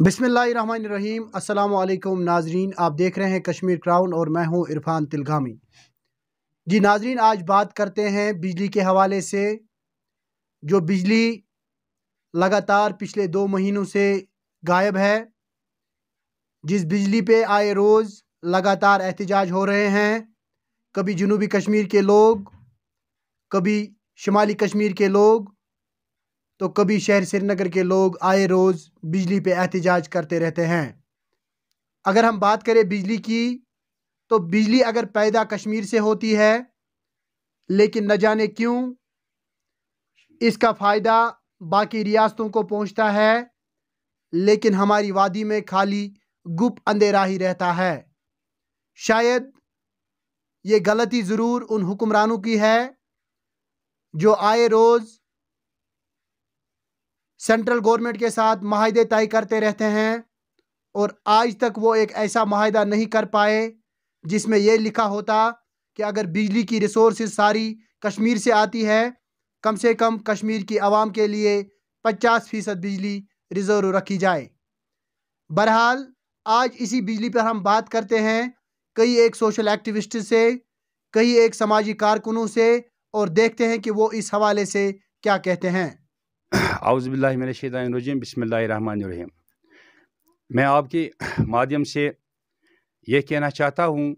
बिस्मिल्लाहिर्रहमानिर्रहीम। अस्सलाम वालेकुम नाजरीन, आप देख रहे हैं कश्मीर क्राउन और मैं हूं इरफान तिलगामी। जी नाजरीन, आज बात करते हैं बिजली के हवाले से। जो बिजली लगातार पिछले 2 महीनों से गायब है, जिस बिजली पे आए रोज़ लगातार एहतजाज हो रहे हैं, कभी जनूबी कश्मीर के लोग, कभी शुमाली कश्मीर के लोग, तो कभी शहर श्रीनगर के लोग आए रोज़ बिजली पे एहतजाज करते रहते हैं। अगर हम बात करें बिजली की, तो बिजली अगर पैदा कश्मीर से होती है, लेकिन न जाने क्यों इसका फ़ायदा बाकी रियासतों को पहुंचता है, लेकिन हमारी वादी में खाली गुप अंधेरा ही रहता है। शायद ये गलती ज़रूर उन हुक्मरानों की है जो आए रोज़ सेंट्रल गवर्नमेंट के साथ माहिदे तय करते रहते हैं, और आज तक वो एक ऐसा माहिदा नहीं कर पाए जिसमें ये लिखा होता कि अगर बिजली की रिसोर्सेज सारी कश्मीर से आती है, कम से कम कश्मीर की आवाम के लिए 50% बिजली रिजर्व रखी जाए। बहरहाल आज इसी बिजली पर हम बात करते हैं कई एक सोशल एक्टिविस्ट से, कई एक समाजी कारकुनों से, और देखते हैं कि वो इस हवाले से क्या कहते हैं। औज़ुबिल्लाहि मिनश्शैतानिर्रजीम, बिस्मिल्लाहिर्रहमानिर्रहीम। मैं आपके माध्यम से ये कहना चाहता हूँ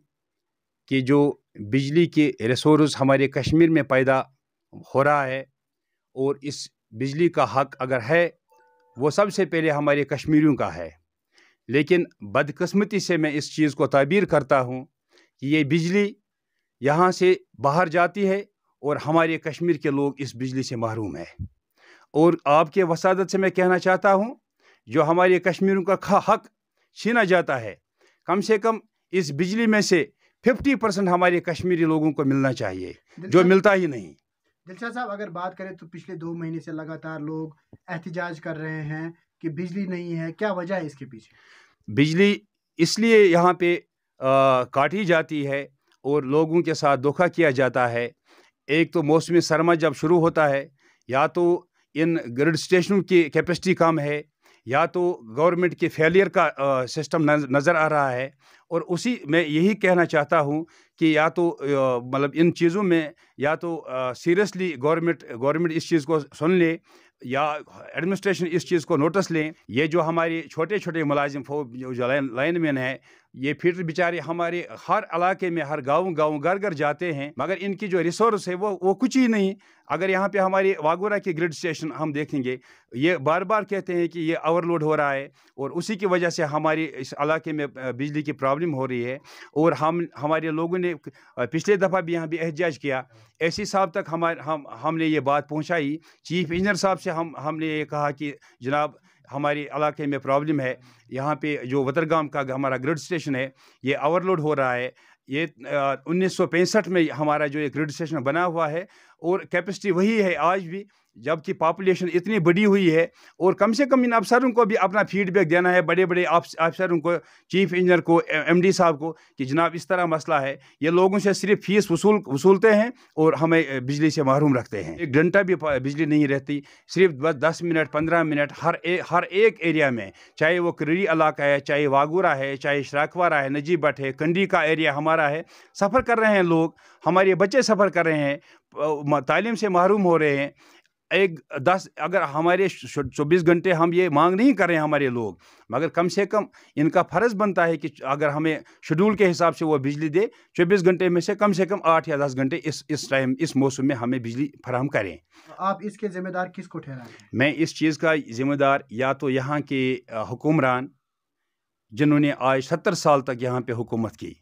कि जो बिजली के रिसोर्स हमारे कश्मीर में पैदा हो रहा है, और इस बिजली का हक अगर है वो सबसे पहले हमारे कश्मीरियों का है, लेकिन बदकिस्मती से मैं इस चीज़ को ताबीर करता हूँ कि ये बिजली यहाँ से बाहर जाती है और हमारे कश्मीर के लोग इस बिजली से महरूम हैं। और आपके वसादत से मैं कहना चाहता हूँ, जो हमारे कश्मीरियों का हक छीना जाता है, कम से कम इस बिजली में से 50% हमारे कश्मीरी लोगों को मिलना चाहिए, जो मिलता ही नहीं। दिलशाद साहब, अगर बात करें तो पिछले 2 महीने से लगातार लोग एहतजाज कर रहे हैं कि बिजली नहीं है। क्या वजह है इसके पीछे? बिजली इसलिए यहाँ पे काटी जाती है और लोगों के साथ धोखा किया जाता है। एक तो मौसमी सरमा जब शुरू होता है, या तो इन ग्रिड स्टेशनों की कैपेसिटी कम है, या तो गवर्नमेंट के फेलियर का सिस्टम नज़र आ रहा है। और उसी मैं यही कहना चाहता हूँ कि या तो मतलब इन चीज़ों में या तो सीरियसली गवर्नमेंट इस चीज़ को सुन ले, या एडमिनिस्ट्रेशन इस चीज़ को नोटिस लें। ये जो हमारे छोटे छोटे मुलाजिम जो लाइनमैन हैं, ये फिर बेचारे हमारे हर इलाके में, हर गाँव घर घर जाते हैं, मगर इनकी जो रिसोर्स है वो कुछ ही नहीं। अगर यहाँ पे हमारे वागोरा के ग्रिड स्टेशन हम देखेंगे, ये बार बार कहते हैं कि ये ओवरलोड हो रहा है, और उसी की वजह से हमारे इस इलाके में बिजली की प्रॉब्लम हो रही है। और हमारे लोगों ने पिछले दफ़ा भी यहाँ भी एहतजाज किया, एसी साहब तक हमने ये बात पहुँचाई। चीफ इंजीनियर साहब से हमने ये कहा कि जनाब हमारे इलाके में प्रॉब्लम है, यहाँ पे जो वतरगाम का हमारा ग्रिड स्टेशन है ये ओवरलोड हो रहा है। ये 1965 में हमारा जो ये ग्रिड स्टेशन बना हुआ है, और कैपेसिटी वही है आज भी, जबकि पॉपुलेशन इतनी बड़ी हुई है। और कम से कम इन अफसरों को भी अपना फीडबैक देना है, बड़े बड़े अफसरों को, चीफ इंजीनियर को, एमडी साहब को, कि जनाब इस तरह मसला है। ये लोगों से सिर्फ फीस वसूलते हैं और हमें बिजली से महरूम रखते हैं। 1 घंटा भी बिजली नहीं रहती, सिर्फ बस 10 मिनट 15 मिनट हर एक एरिया में, चाहे वो करीरी इलाका है, चाहे वागूरा है, चाहे शराकवारा है, नजीब भट है, कंडी का एरिया हमारा है। सफ़र कर रहे हैं लोग, हमारे बच्चे सफ़र कर रहे हैं, तालीम से महरूम हो रहे हैं। अगर हमारे 24 घंटे हम ये मांग नहीं कर रहे हैं हमारे लोग, मगर कम से कम इनका फ़र्ज़ बनता है कि अगर हमें शेड्यूल के हिसाब से वो बिजली दे, 24 घंटे में से कम 8 या 10 घंटे इस टाइम इस मौसम में हमें बिजली फराहम करें। आप इसके ज़िम्मेदार किसको ठहराएंगे? मैं इस चीज़ का ज़िम्मेदार या तो यहाँ के हुक्मरान, जिन्होंने आज 70 साल तक यहाँ पे हुकूमत की।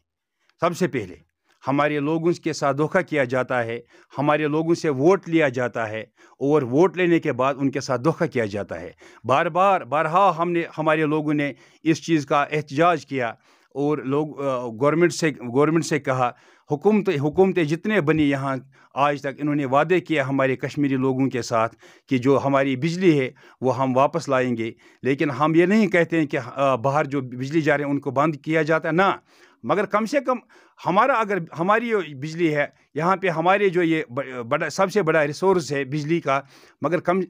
सबसे पहले हमारे लोगों के साथ धोखा किया जाता है, हमारे लोगों से वोट लिया जाता है, और वोट लेने के बाद उनके साथ धोखा किया जाता है। बारहा हमारे लोगों ने इस चीज़ का एहतजाज किया, और लोग गवर्नमेंट से कहा, हुकूमतें जितने बनी यहाँ आज तक, इन्होंने वादे किए हमारे कश्मीरी लोगों के साथ कि जो हमारी बिजली है वो हम वापस लाएंगे। लेकिन हम ये नहीं कहते हैं कि बाहर जो बिजली जा रहे हैं उनको बंद किया जाता है, ना। मगर कम से कम हमारा अगर हमारी जो बिजली है यहाँ पे हमारे जो ये बड़ा सबसे बड़ा रिसोर्स है बिजली का, मगर कम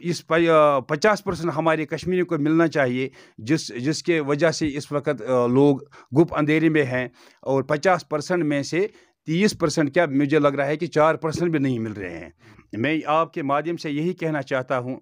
इस 50% हमारे कश्मीर को मिलना चाहिए, जिसके वजह से इस वक्त लोग गुप अंधेरे में हैं। और 50% में से 30% क्या मुझे लग रहा है कि 4% भी नहीं मिल रहे हैं। मैं आपके माध्यम से यही कहना चाहता हूँ,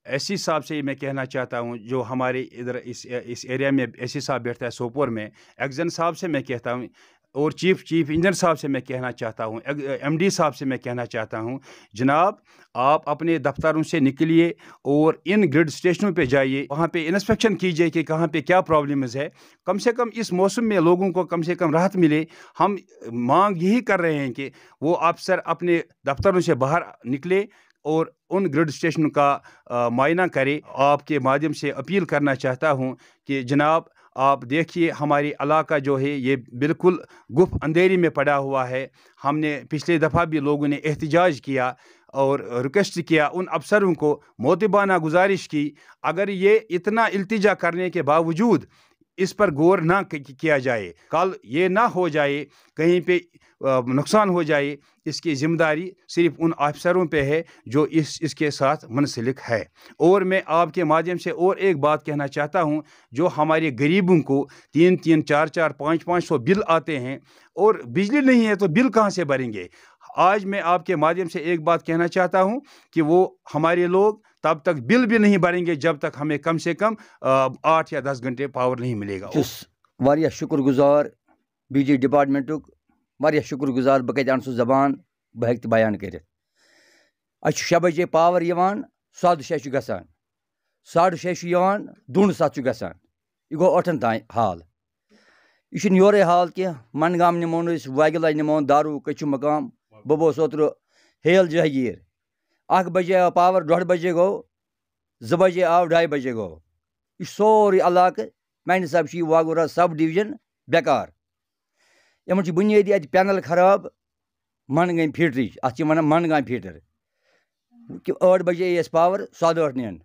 एसी साहब से मैं कहना चाहता हूँ, जो हमारे इधर इस एरिया में एसी साहब बैठता है सोपोर में, एक्जन साहब से मैं कहता हूँ, और चीफ इंजीनियर साहब से मैं कहना चाहता हूँ, एमडी साहब से मैं कहना चाहता हूँ, जनाब आप अपने दफ्तरों से निकलिए और इन ग्रिड स्टेशनों पे जाइए, वहाँ पे इंस्पेक्शन कीजिए कि कहाँ पे क्या प्रॉब्लम्स है। कम से कम इस मौसम में लोगों को कम से कम राहत मिले। हम मांग यही कर रहे हैं कि वो अफसर अपने दफ्तरों से बाहर निकले और उन ग्रिड स्टेशन का मुआयना करे। आपके माध्यम से अपील करना चाहता हूँ कि जनाब आप देखिए हमारी इलाका जो है ये बिल्कुल गुफ अंधेरी में पड़ा हुआ है। हमने पिछले दफ़ा भी लोगों ने एहतजाज किया और रिक्वेस्ट किया, उन अफसरों को मोतबाना गुजारिश की, अगर ये इतना इल्तिजा करने के बावजूद इस पर गौर ना किया जाए, कल ये ना हो जाए कहीं पे नुकसान हो जाए, इसकी जिम्मेदारी सिर्फ उन अफसरों पे है जो इसके साथ मुंसलिक है। और मैं आपके माध्यम से और एक बात कहना चाहता हूं, जो हमारे गरीबों को 3-3, 4-4, 5-500 बिल आते हैं और बिजली नहीं है तो बिल कहां से भरेंगे। आज मैं आपके माध्यम से एक बात कहना चाहता हूं कि वो हमारे लोग तब तक बिल भी नहीं भरेंगे जब तक हमें कम से कम 8 या 10 घंटे पावर नहीं मिलेगा। वारिया शुक्रगुजार बिजली डिपार्टमेंटुक, वारिया शुक्रगुजार बह कत सह जबान बह हेक बयान कर। 6 बजे पावर यवान, 6:30 गसान, 6:30 दून 7 गसान, यह गो 8 तान हाल। यह योरे हाल कह मनगाम निमोन वागिल निमोन दारू कचु मकाम। बह बोस ओत्र हेल जहागीर, 1 बजे आव पावर, 1:30 बजे गो, 2 बजे आव, 2:30 बजे गो। यह सोरे इलाक मान सब वागुरा सब डिवीजन बेकार। इन बुनियादी अत पैनल खराब, मन गई फीटर, अत मन गई फीटर। 8 बजे यस पावर, 8:15 निन।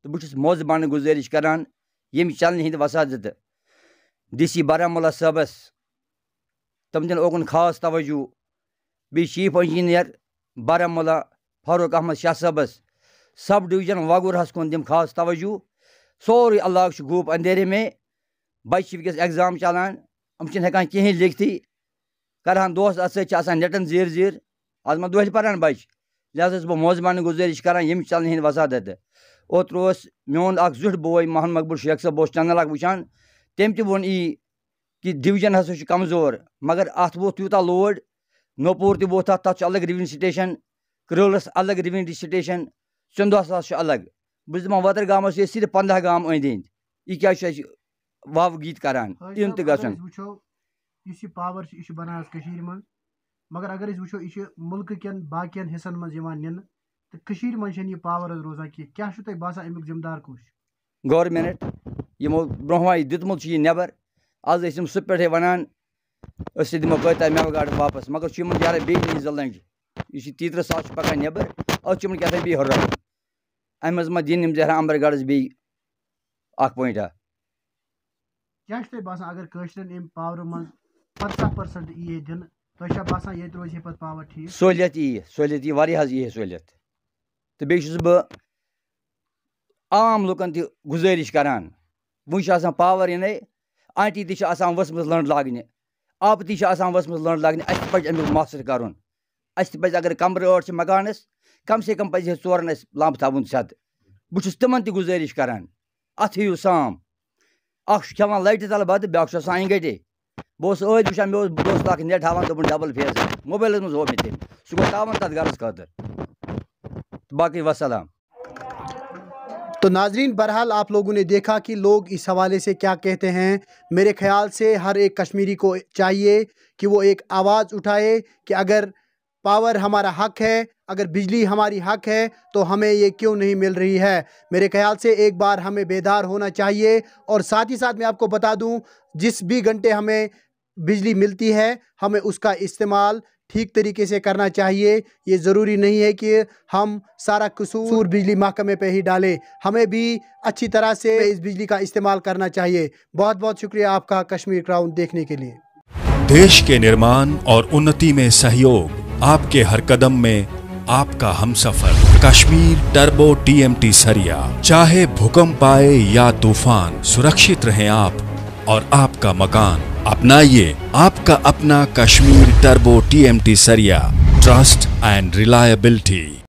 तो बहुत मोजबान गुजारिश करान यम चलने हंद वसादत DC बारामूला साहबस, तम दिन ओकन खास तवज्जो, बी चीफ इंजीनियर बारामूला फारूक अहमद शाह साहबस, सब डिवीजन वागुरहस कुन दिम खास तवज्जो। सोरे इलाक गुप अंधेरे में, बच्चे वस एग्जाम चलान, हम हेकान कहें लिखती, करान दोस्त अत नेटन जीर जीर, आज मा दोहल पारान बच, लिहाजा बह मोजबान गुजारिश करान यम चलने हंद वसादत। ओत्र मोन अख जुट बोय मोहन मकबूल शेख साहब बह चैनल वुचान, तम तोन कि डिवीजन हसा कमजोर, मगर अत वोत यूता लोड, नोपुर तोत तथ अलग रिवेन्यू स्टेशन, कृलस अलग रिवेन्यू स्टेशन, चंदोस अलग। बस दपान वतर गामस सिर्फ 15 गाम अंद अंद, यह क्या वाव गीत करान इन तन। पावर बनान मज, मगर अगर वो यह मुल्क कन बाकियन हिस्सन मज निन तो मज पावर रोजान क्या तुम बसान अमुक जिम्मेदार कुछ गवर्नमेंट यमो ब्रोह दितमुत नबर। आज सह पे वनान दिमो कत मेव गाड़ वापस, मगर यार बे लंज यह 30 साल पकान नबर, अम क्या बे हर्रान अम मा दिन जहरा अंबरगढ़ बे पॉइंटा। क्या बसान अगर कशरन पावर मज 50% ये दिन तो बसान ये रोज पावर ठीक सहूलियत यी वारिया यी सहूलियत। तो बेस बह आम लुकन तह गुजारिश करान, वो पावर इन आंटी तसान वसम लंड लागन, आप तसान वसम लंड लागन, अस पज अमुक मास्टर कर। अस पज अगर कमर 8 मकानस कम से कम पज 4 लंप थवन सद। बहुत तिमन गुजारिश करान अत हेयू साम। अख खेवान लाइट तल बद, ब्या इंगटे। बह वुचान मे दोस्त अख नेट हावान, दोपन डबल फेस मोबाइल मज हो मे तम, सह गो तावन तथ गरस खतर। बाकी वसलाम। तो नाजरीन, बहरहाल आप लोगों ने देखा कि लोग इस हवाले से क्या कहते हैं। मेरे ख्याल से हर एक कश्मीरी को चाहिए कि वो एक आवाज़ उठाए कि अगर पावर हमारा हक है, अगर बिजली हमारी हक है तो हमें ये क्यों नहीं मिल रही है। मेरे ख्याल से एक बार हमें बेदार होना चाहिए। और साथ ही साथ मैं आपको बता दूं, जिस भी घंटे हमें बिजली मिलती है हमें उसका इस्तेमाल ठीक तरीके से करना चाहिए। ये ज़रूरी नहीं है कि हम सारा कसूर बिजली महकमे पे ही डालें, हमें भी अच्छी तरह से इस बिजली का इस्तेमाल करना चाहिए। बहुत बहुत शुक्रिया आपका कश्मीर क्राउन देखने के लिए। देश के निर्माण और उन्नति में सहयोग, आपके हर कदम में आपका हमसफर। कश्मीर टर्बो TMT सरिया, चाहे भूकंप आए या तूफान, सुरक्षित रहें आप और आपका मकान। अपनाइए आपका अपना कश्मीर टर्बो TMT सरिया, ट्रस्ट एंड रिलायबिलिटी।